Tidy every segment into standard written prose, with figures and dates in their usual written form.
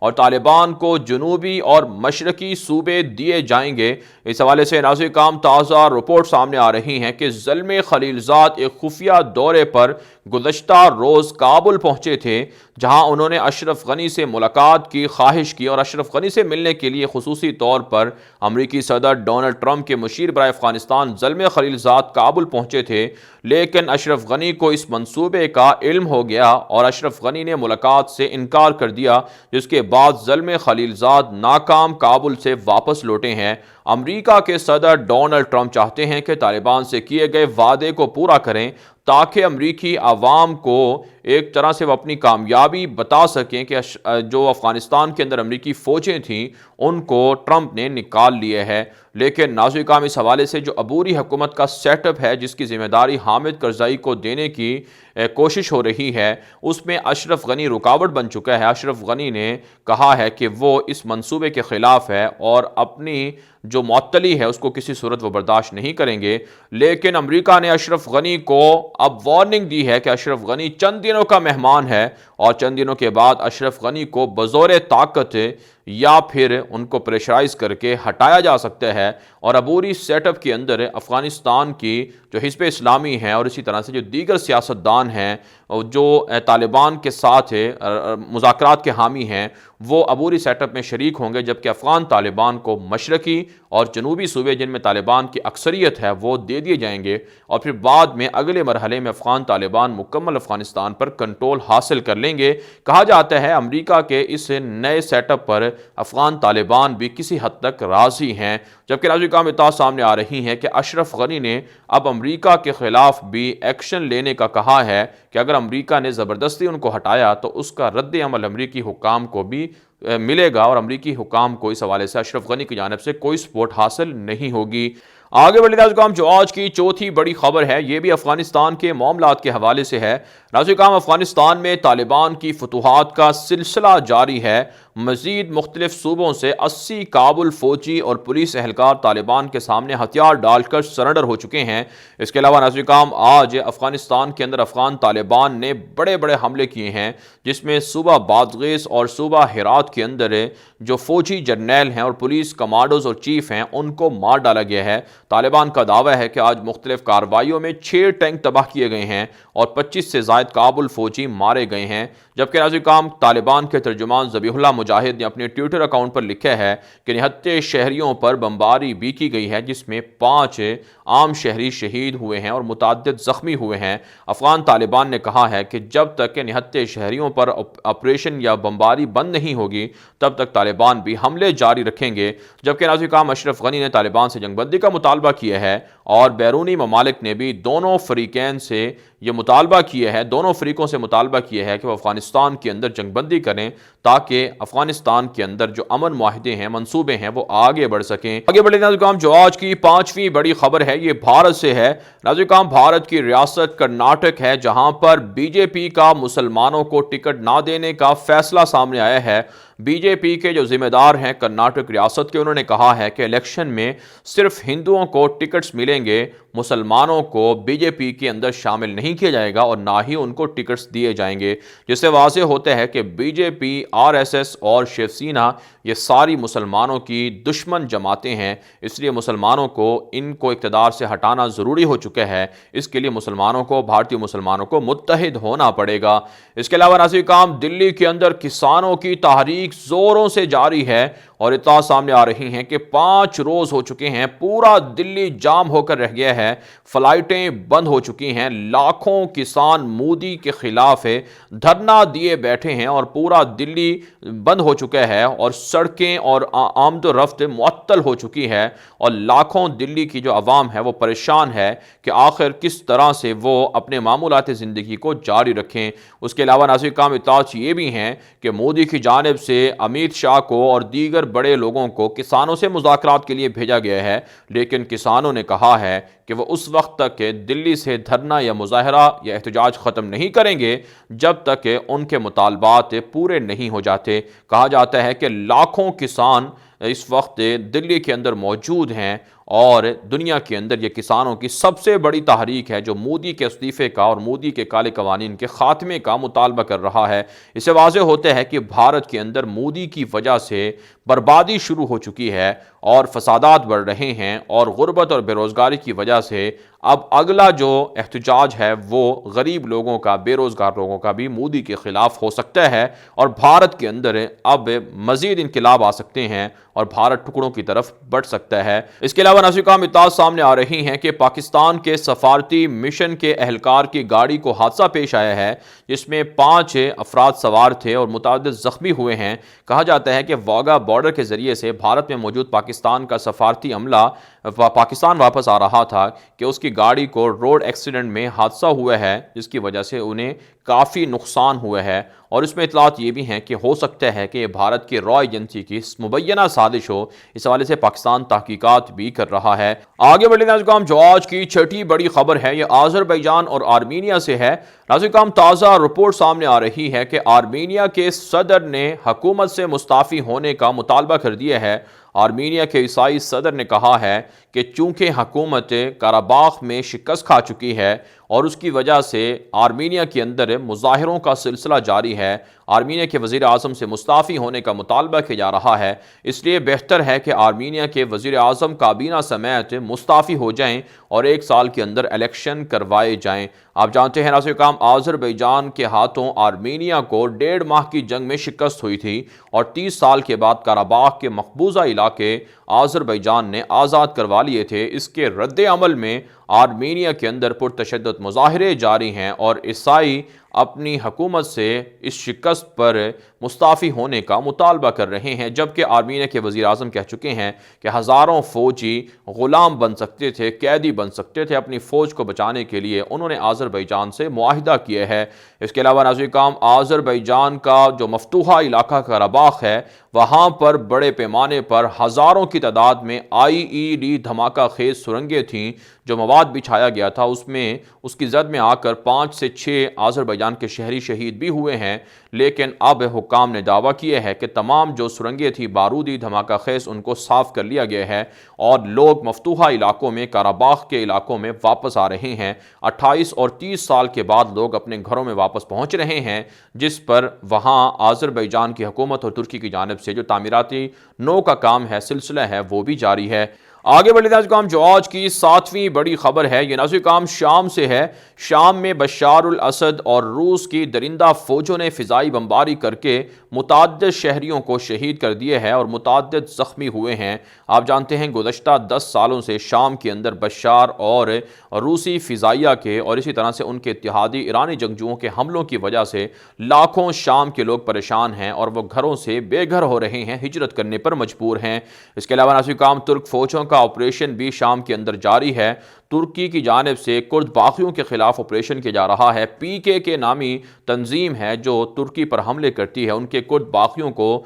اور طالبان کو جنوبی اور مشرقی صوبے دیے جائیں گے۔ اس حوالے سے ناظرین کرام تازہ رپورٹ سامنے آ رہی ہیں کہ زلمے خلیلزاد ایک خفیہ دورے پر گزشتہ روز کابل پہنچے تھے، جہاں انہوں نے اشرف غنی سے ملاقات کی خواہش کی اور اشرف غنی سے ملنے کے لیے خصوصی طور پر امریکی صدر ڈونلڈ ٹرمپ کے مشیر برائے افغانستان زلمے خلیلزاد کابل پہنچے تھے، لیکن اشرف غنی کو اس منصوبے کا علم ہو گیا اور اشرف غنی نے ملاقات سے انکار کر دیا، جس کے بعد زلمے خلیلزاد ناکام کابل سے واپس لوٹے ہیں۔ امریکہ کے صدر ڈونلڈ ٹرمپ چاہتے ہیں کہ طالبان سے کیے گئے وعدے کو پورا کریں تاکہ امریکی عوام کو ایک طرح سے وہ اپنی کامیابی بتا سکیں کہ جو افغانستان کے اندر امریکی فوجیں تھیں ان کو ٹرمپ نے نکال لیے ہے۔ لیکن ناظرین کرام اس حوالے سے جو عبوری حکومت کا سیٹ اپ ہے جس کی ذمہ داری حامد کرزائی کو دینے کی کوشش ہو رہی ہے، اس میں اشرف غنی رکاوٹ بن چکا ہے۔ اشرف غنی نے کہا ہے کہ وہ اس منصوبے کے خلاف ہے اور اپنی جو معطلی ہے اس کو کسی صورت وہ برداشت نہیں کریں گے، لیکن امریکہ نے اشرف غنی کو اب وارننگ دی ہے کہ اشرف غنی چند دنوں کا مہمان ہے اور چند دنوں کے بعد اشرف غنی کو بزور طاقت یا پھر ان کو پریشرائز کر کے ہٹایا جا سکتا ہے۔ اور عبوری سیٹ اپ کے اندر افغانستان کی جو حزب اسلامی ہیں اور اسی طرح سے جو دیگر سیاستدان ہیں جو طالبان کے ساتھ مذاکرات کے حامی ہیں، وہ عبوری سیٹ اپ میں شریک ہوں گے، جبکہ افغان طالبان کو مشرقی اور جنوبی صوبے جن میں طالبان کی اکثریت ہے وہ دے دیے جائیں گے، اور پھر بعد میں اگلے مرحلے میں افغان طالبان مکمل افغانستان پر کنٹرول حاصل کر لیں گے۔ کہا جاتا ہے امریکہ کے اس نئے سیٹ اپ پر افغان طالبان بھی کسی حد تک راضی ہیں، جبکہ ناظرین کرام اطلاعات سامنے آ رہی ہیں کہ اشرف غنی نے اب امریکہ کے خلاف بھی ایکشن لینے کا کہا ہے کہ اگر امریکہ نے زبردستی ان کو ہٹایا تو اس کا رد عمل امریکی حکام کو بھی ملے گا اور امریکی حکام کو اس حوالے سے اشرف غنی کی جانب سے کوئی سپورٹ حاصل نہیں ہوگی۔ آگے بڑھتے ناظرین کرام جو آج کی چوتھی بڑی خبر ہے یہ بھی افغانستان کے معاملات کے حوالے سے ہے۔ ناظرین کرام افغانستان میں طالبان کی فتوحات کا سلسلہ جاری ہے۔ مزید مختلف صوبوں سے 80 کابل فوجی اور پولیس اہلکار طالبان کے سامنے ہتھیار ڈال کر سرنڈر ہو چکے ہیں۔ اس کے علاوہ ناظرین کرام آج افغانستان کے اندر افغان طالبان نے بڑے بڑے حملے کیے ہیں، جس میں صوبہ بادغیس اور صوبہ ہرات کے اندر جو فوجی جرنیل ہیں اور پولیس کمانڈوز اور چیف ہیں ان کو مار ڈالا گیا ہے۔ طالبان کا دعویٰ ہے کہ آج مختلف کارروائیوں میں 6 ٹینک تباہ کیے گئے ہیں اور 25 سے زائد کابل فوجی مارے گئے ہیں، جبکہ ناظرین کرام طالبان کے ترجمان ذبیح اللہ مجاہد نے اپنے ٹویٹر اکاؤنٹ پر لکھا ہے کہ نہتے شہریوں پر بمباری بھی کی گئی ہے، جس میں 5 عام شہری شہید ہوئے ہیں اور متعدد زخمی ہوئے ہیں۔ افغان طالبان نے کہا ہے کہ جب تک کہ نہتے شہریوں پر آپریشن یا بمباری بند نہیں ہوگی تب تک طالبان بھی حملے جاری رکھیں گے، جبکہ ناظرین کرام اشرف غنی نے طالبان سے جنگ بندی کا مطالبہ کیا ہے اور بیرونی ممالک نے بھی دونوں فریقین سے یہ مطالبہ کیا ہے، دونوں فریقوں سے مطالبہ کیا ہے کہ وہ افغانستان کے اندر جنگ بندی کریں تاکہ افغانستان کے اندر جو امن معاہدے ہیں، منصوبے ہیں، وہ آگے بڑھ سکیں۔ آگے بڑھے ناظرین کرام جو آج کی 5ویں بڑی خبر ہے یہ بھارت سے ہے۔ ناظرین کرام بھارت کی ریاست کرناٹک ہے جہاں پر بی جے پی کا مسلمانوں کو ٹکٹ نہ دینے کا فیصلہ سامنے آیا ہے۔ بی جے پی کے جو ذمہ دار ہیں کرناٹک ریاست کے، انہوں نے کہا ہے کہ الیکشن میں صرف ہندوؤں کو ٹکٹس ملیں گے، مسلمانوں کو بی جے پی کے اندر شامل نہیں کیا جائے گا اور نہ ہی ان کو ٹکٹس دیے جائیں گے، جس سے واضح ہوتا ہے کہ بی جے پی، آر ایس ایس اور شیو سینا یہ ساری مسلمانوں کی دشمن جماعتیں ہیں، اس لیے مسلمانوں کو ان کو اقتدار سے ہٹانا ضروری ہو چکا ہے۔ اس کے لیے مسلمانوں کو، بھارتی مسلمانوں کو متحد ہونا پڑے گا۔ اس کے علاوہ ناظرین کرام دلی کے اندر کسانوں کی تحریک زوروں سے جاری ہے اور اطلاع سامنے آ رہی ہیں کہ 5 روز ہو چکے ہیں، پورا دلی جام ہو کر رہ گیا ہے، فلائٹیں بند ہو چکی ہیں، لاکھوں کسان مودی کے خلاف دھرنا دیے بیٹھے ہیں اور پورا دلی بند ہو چکا ہے اور سڑکیں اور آمد و رفت معطل ہو چکی ہے اور لاکھوں دلی کی جو عوام ہے وہ پریشان ہے کہ آخر کس طرح سے وہ اپنے معمولات زندگی کو جاری رکھیں۔ اس کے علاوہ ناظرین کرام اطلاعات یہ بھی ہیں کہ مودی کی جانب سے امیت شاہ کو اور دیگر بڑے لوگوں کو کسانوں سے مذاکرات کے لیے بھیجا گیا ہے، لیکن کسانوں نے کہا ہے کہ وہ اس وقت تک دلی سے دھرنا یا مظاہرہ یا احتجاج ختم نہیں کریں گے جب تک ان کے مطالبات پورے نہیں ہو جاتے۔ کہا جاتا ہے کہ لاکھوں کسان اس وقت دلی کے اندر موجود ہیں اور دنیا کے اندر یہ کسانوں کی سب سے بڑی تحریک ہے جو مودی کے استعفے کا اور مودی کے کالے قوانین کے خاتمے کا مطالبہ کر رہا ہے۔ اس سے واضح ہوتا ہے کہ بھارت کے اندر مودی کی وجہ سے بربادی شروع ہو چکی ہے اور فسادات بڑھ رہے ہیں، اور غربت اور بے روزگاری کی وجہ سے اب اگلا جو احتجاج ہے وہ غریب لوگوں کا، بے روزگار لوگوں کا بھی مودی کے خلاف ہو سکتا ہے، اور بھارت کے اندر اب مزید انقلاب آ سکتے ہیں اور بھارت ٹکڑوں کی طرف بڑھ سکتا ہے۔ اس کے علاوہ نازل کام اطلاعات سامنے آ رہی ہیں کہ پاکستان کے سفارتی مشن کے اہلکار کی گاڑی کو حادثہ پیش آیا ہے جس میں 5 افراد سوار تھے اور متعدد زخمی ہوئے ہیں۔ کہا جاتا ہے کہ واگا بارڈر کے ذریعے سے بھارت میں موجود پاکستان کا سفارتی عملہ پاکستان واپس آ رہا تھا کہ اس کی گاڑی کو روڈ ایکسیڈنٹ میں حادثہ ہوا ہے جس کی وجہ سے انہیں کافی نقصان ہوا ہے، اور اس میں اطلاعات یہ بھی ہیں کہ ہو سکتا ہے کہ یہ بھارت کی را ایجنسی کی مبینہ سازش ہو۔ اس حوالے سے پاکستان تحقیقات بھی کر رہا ہے۔ آگے بڑھے ناظرین، جو آج کی چھٹی بڑی خبر ہے یہ آذربائیجان اور آرمینیا سے ہے۔ ناظرین، تازہ رپورٹ سامنے آ رہی ہے کہ آرمینیا کے صدر نے حکومت سے مستعفی ہونے کا مطالبہ کر دیا ہے۔ آرمینیا کے عیسائی صدر نے کہا ہے کہ چونکہ حکومت قرباخ میں شکست کھا چکی ہے اور اس کی وجہ سے آرمینیا کے اندر مظاہروں کا سلسلہ جاری ہے، آرمینیا کے وزیر اعظم سے مستعفی ہونے کا مطالبہ کیا جا رہا ہے۔ اس لیے بہتر ہے کہ آرمینیا کے وزیر اعظم کابینہ سمیت مستعفی ہو جائیں اور 1 سال کے اندر الیکشن کروائے جائیں۔ آپ جانتے ہیں ناظرین، آذربائیجان کے ہاتھوں آرمینیا کو 1.5 ماہ کی جنگ میں شکست ہوئی تھی اور 30 سال کے بعد قرباخ کے مقبوضہ علاقے آذربائیجان نے آزاد کروا لیے تھے۔ اس کے رد عمل میں آرمینیا کے اندر پرتشدد مظاہرے جاری ہیں اور عیسائی اپنی حکومت سے اس شکست پر مستعفی ہونے کا مطالبہ کر رہے ہیں، جبکہ آرمینیا کے وزیر اعظم کہہ چکے ہیں کہ ہزاروں فوجی غلام بن سکتے تھے، قیدی بن سکتے تھے۔ اپنی فوج کو بچانے کے لیے انہوں نے آذربائیجان سے معاہدہ کیا ہے۔ اس کے علاوہ ناظرین، آذربائیجان کا جو مفتوحہ علاقہ قرباخ ہے وہاں پر بڑے پیمانے پر ہزاروں کی تعداد میں IED دھماکہ خیز سرنگیں تھیں جو مواد بچھایا گیا تھا، اس کی زد میں آ کر 5 سے 6 آذربائیجان کے شہری شہید بھی ہوئے ہیں، لیکن اب حکام نے دعویٰ کیا ہے کہ تمام جو سرنگیں تھیں بارودی دھماکہ خیز ان کو صاف کر لیا گیا ہے اور لوگ مفتوحہ علاقوں میں، قرباخ کے علاقوں میں واپس آ رہے ہیں۔ 28 اور 30 سال کے بعد لوگ اپنے گھروں میں واپس پہنچ رہے ہیں، جس پر وہاں آذربائیجان کی حکومت اور ترکی کی جانب سے جو تعمیراتی نو کا کام ہے، سلسلہ ہے، وہ بھی جاری ہے۔ آگے بڑھے ناظرین، جو آج کی 7ویں بڑی خبر ہے یہ ناظرین شام سے ہے۔ شام میں بشار الاسد اور روس کی درندہ فوجوں نے فضائی بمباری کر کے متعدد شہریوں کو شہید کر دیا ہے اور متعدد زخمی ہوئے ہیں۔ آپ جانتے ہیں گزشتہ 10 سالوں سے شام کے اندر بشار اور روسی فضائیہ کے اور اسی طرح سے ان کے اتحادی ایرانی جنگجوؤں کے حملوں کی وجہ سے لاکھوں شام کے لوگ پریشان ہیں اور وہ گھروں سے بے گھر ہو رہے ہیں، ہجرت کرنے پر مجبور ہیں۔ اس کے علاوہ ناظرین، ترک فوجوں کا آپریشن بھی شام کے اندر جاری ہے۔ ترکی کی جانب سے کرد باغیوں کے خلاف آپریشن کیا جا رہا ہے۔ PKK نامی تنظیم ہے جو ترکی پر حملے کرتی ہے، ان کے کرد باغیوں کو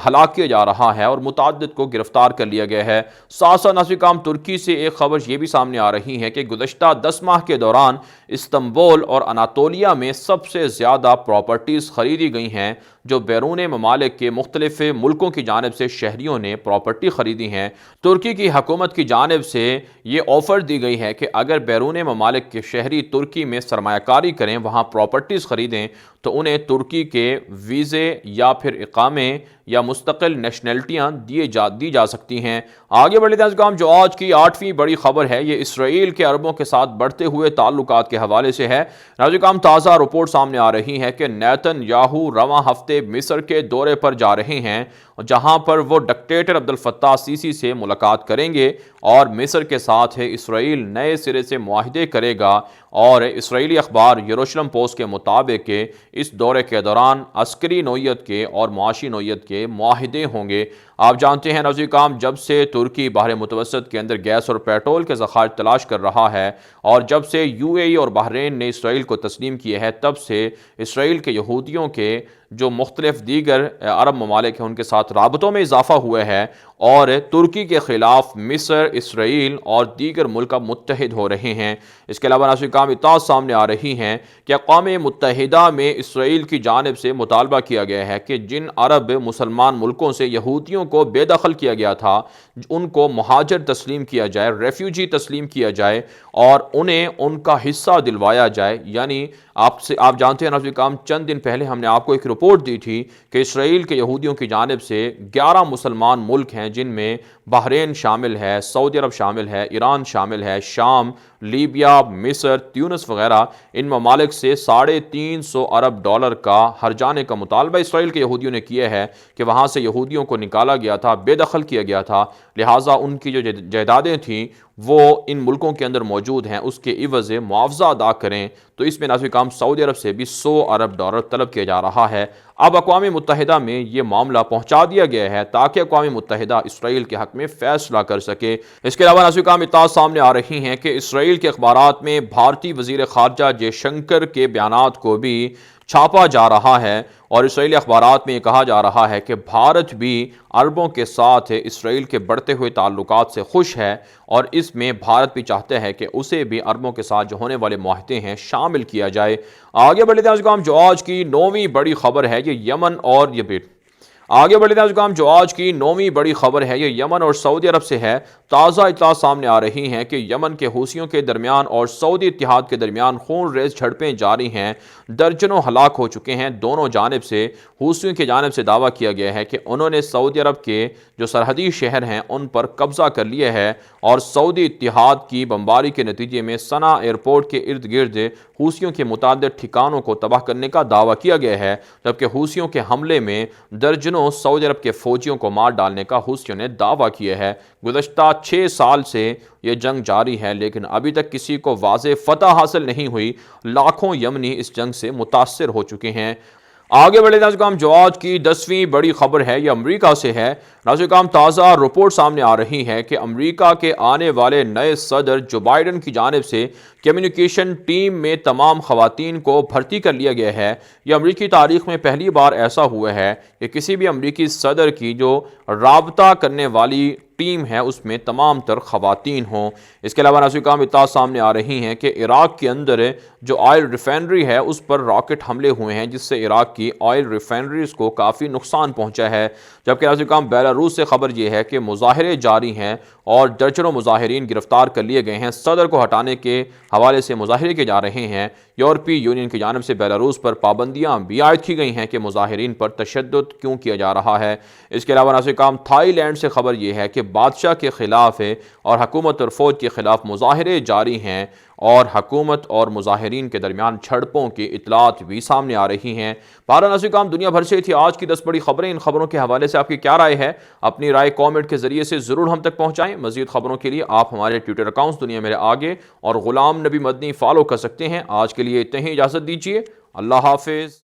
ہلاک کیا جا رہا ہے اور متعدد کو گرفتار کر لیا گیا ہے۔ ساتھ ساتھ ناظرین، ترکی سے ایک خبر یہ بھی سامنے آ رہی ہے کہ گزشتہ 10 ماہ کے دوران استنبول اور اناطولیہ میں سب سے زیادہ پراپرٹیز خریدی گئی ہیں جو بیرون ممالک کے مختلف ملکوں کی جانب سے شہریوں نے پراپرٹی خریدی ہیں۔ ترکی کی حکومت کی جانب سے یہ آفر دی گئی ہے کہ اگر بیرون ممالک کے شہری ترکی میں سرمایہ کاری کریں، وہاں پراپرٹیز خریدیں، تو انہیں ترکی کے ویزے یا پھر اقامے یا مستقل نیشنلٹیاں دی جا سکتی ہیں۔ آگے بڑھے ناظرین، جو آج کی 8ویں بڑی خبر ہے یہ اسرائیل کے عربوں کے ساتھ بڑھتے ہوئے تعلقات کے حوالے سے ہے۔ ناظرین، تازہ رپورٹ سامنے آ رہی ہے کہ نیتن یاہو رواں ہفتے مصر کے دورے پر جا رہے ہیں، جہاں پر وہ ڈکٹیٹر عبدالفتاح السیسی سے ملاقات کریں گے اور مصر کے ساتھ اسرائیل نئے سرے سے معاہدے کرے گا۔ اور اسرائیلی اخبار یروشلم پوسٹ کے مطابق اس دورے کے دوران عسکری نوعیت کے اور معاشی نوعیت کے معاہدے ہوں گے۔ آپ جانتے ہیں ناظرین، جب سے ترکی بحر متوسط کے اندر گیس اور پیٹرول کے ذخائر تلاش کر رہا ہے اور جب سے UAE اور بحرین نے اسرائیل کو تسلیم کیا ہے، تب سے اسرائیل کے یہودیوں کے جو مختلف دیگر عرب ممالک ہیں ان کے ساتھ رابطوں میں اضافہ ہوا ہے، اور ترکی کے خلاف مصر، اسرائیل اور دیگر ملک اب متحد ہو رہے ہیں۔ اس کے علاوہ ناسا اقوام اطلاعات سامنے آ رہی ہیں کہ اقوام متحدہ میں اسرائیل کی جانب سے مطالبہ کیا گیا ہے کہ جن عرب مسلمان ملکوں سے یہودیوں کو بے دخل کیا گیا تھا ان کو مہاجر تسلیم کیا جائے، ریفیوجی تسلیم کیا جائے اور انہیں ان کا حصہ دلوایا جائے۔ یعنی آپ جانتے ہیں ناظرین اکرام، چند دن پہلے ہم نے آپ کو ایک رپورٹ دی تھی کہ اسرائیل کے یہودیوں کی جانب سے 11 مسلمان ملک ہیں جن میں بحرین شامل ہے، سعودی عرب شامل ہے، ایران شامل ہے، شام، لیبیا، مصر، تیونس وغیرہ، ان ممالک سے $350 ارب کا ہرجانے کا مطالبہ اسرائیل کے یہودیوں نے کیا ہے کہ وہاں سے یہودیوں کو نکالا گیا تھا، بے دخل کیا گیا تھا، لہٰذا ان کی جو جائیدادیں تھیں وہ ان ملکوں کے اندر موجود ہیں اس کے عوض معاوضہ ادا کریں۔ تو اس میں ناظرین کام سعودی عرب سے بھی $100 ارب طلب کیا جا رہا ہے۔ اب اقوام متحدہ میں یہ معاملہ پہنچا دیا گیا ہے تاکہ اقوام متحدہ اسرائیل کے حق میں فیصلہ کر سکے۔ اس کے علاوہ ناظرین کام اطلاعات سامنے آ رہی ہیں کہ اسرائیل کے اخبارات میں بھارتی وزیر خارجہ جے شنکر کے بیانات کو بھی چھاپا جا رہا ہے، اور اسرائیلی اخبارات میں یہ کہا جا رہا ہے کہ بھارت بھی عربوں کے ساتھ اسرائیل کے بڑھتے ہوئے تعلقات سے خوش ہے، اور اس میں بھارت بھی چاہتا ہے کہ اسے بھی عربوں کے ساتھ جو ہونے والے معاہدے ہیں شامل کیا جائے۔ آگے بڑھتے ہیں جو آج کی 9ویں بڑی خبر ہے یہ یمن اور بڑی خبر ہے یہ یمن اور سعودی عرب سے ہے۔ تازہ اطلاع سامنے آ رہی ہیں کہ یمن کے حوثیوں کے درمیان اور سعودی اتحاد کے درمیان خون ریز جھڑپیں جاری ہیں، درجنوں ہلاک ہو چکے ہیں۔ دونوں جانب سے حوثیوں کی جانب سے دعویٰ کیا گیا ہے کہ انہوں نے سعودی عرب کے جو سرحدی شہر ہیں ان پر قبضہ کر لیا ہے، اور سعودی اتحاد کی بمباری کے نتیجے میں صنعاء ایئرپورٹ کے ارد گرد حوثیوں کے متعدد ٹھکانوں کو تباہ کرنے کا دعویٰ کیا گیا ہے، جبکہ حوثیوں کے حملے میں درجنوں سعودی عرب کے فوجیوں کو مار ڈالنے کا حوثیوں نے دعویٰ کیا ہے۔ گزشتہ 6 سال سے یہ جنگ جاری ہے لیکن ابھی تک کسی کو واضح فتح حاصل نہیں ہوئی، لاکھوں یمنی اس جنگ سے متاثر ہو چکے ہیں۔ آگے بڑھے ناظرین جو آج کی 10ویں بڑی خبر ہے یہ امریکہ سے ہے۔ ناظرین تازہ رپورٹ سامنے آ رہی ہے کہ امریکہ کے آنے والے نئے صدر جو بائیڈن کی جانب سے کمیونیکیشن ٹیم میں تمام خواتین کو بھرتی کر لیا گیا ہے۔ یہ امریکی تاریخ میں پہلی بار ایسا ہوا ہے کہ کسی بھی امریکی صدر کی جو رابطہ کرنے والی ٹیم ہے اس میں تمام تر خواتین ہوں۔ اس کے علاوہ ناظرین اطلاعات سامنے آ رہی ہیں کہ عراق کے اندر جو آئل ریفائنری ہے اس پر راکٹ حملے ہوئے ہیں جس سے عراق کی آئل ریفائنریز کو کافی نقصان پہنچا ہے، جبکہ ناظرین بیلاروس سے خبر یہ ہے کہ مظاہرے جاری ہیں اور درجنوں مظاہرین گرفتار کر لیے گئے ہیں۔ صدر کو ہٹانے کے حوالے سے مظاہرے کیے جا رہے ہیں۔ یورپی یونین کی جانب سے بیلاروس پر پابندیاں بھی عائد کی گئی ہیں کہ مظاہرین پر تشدد کیوں کیا جا رہا ہے۔ اس کے علاوہ ناظرین تھائی لینڈ سے خبر یہ ہے کہ بادشاہ کے خلاف اور حکومت اور فوج کے خلاف مظاہرے جاری ہیں، اور حکومت اور مظاہرین کے درمیان جھڑپوں کی اطلاعات بھی سامنے آ رہی ہیں۔ ناظرین دنیا بھر سے تھی آج کی 10 بڑی خبریں۔ ان خبروں کے حوالے سے آپ کی کیا رائے ہے؟ اپنی رائے کامنٹ کے ذریعے سے ضرور ہم تک پہنچائیں۔ مزید خبروں کے لیے آپ ہمارے ٹویٹر اکاؤنٹس دنیا میرے آگے اور غلام نبی مدنی فالو کر سکتے ہیں۔ آج کے لیے اتنا ہی، اجازت دیجیے۔ اللہ حافظ۔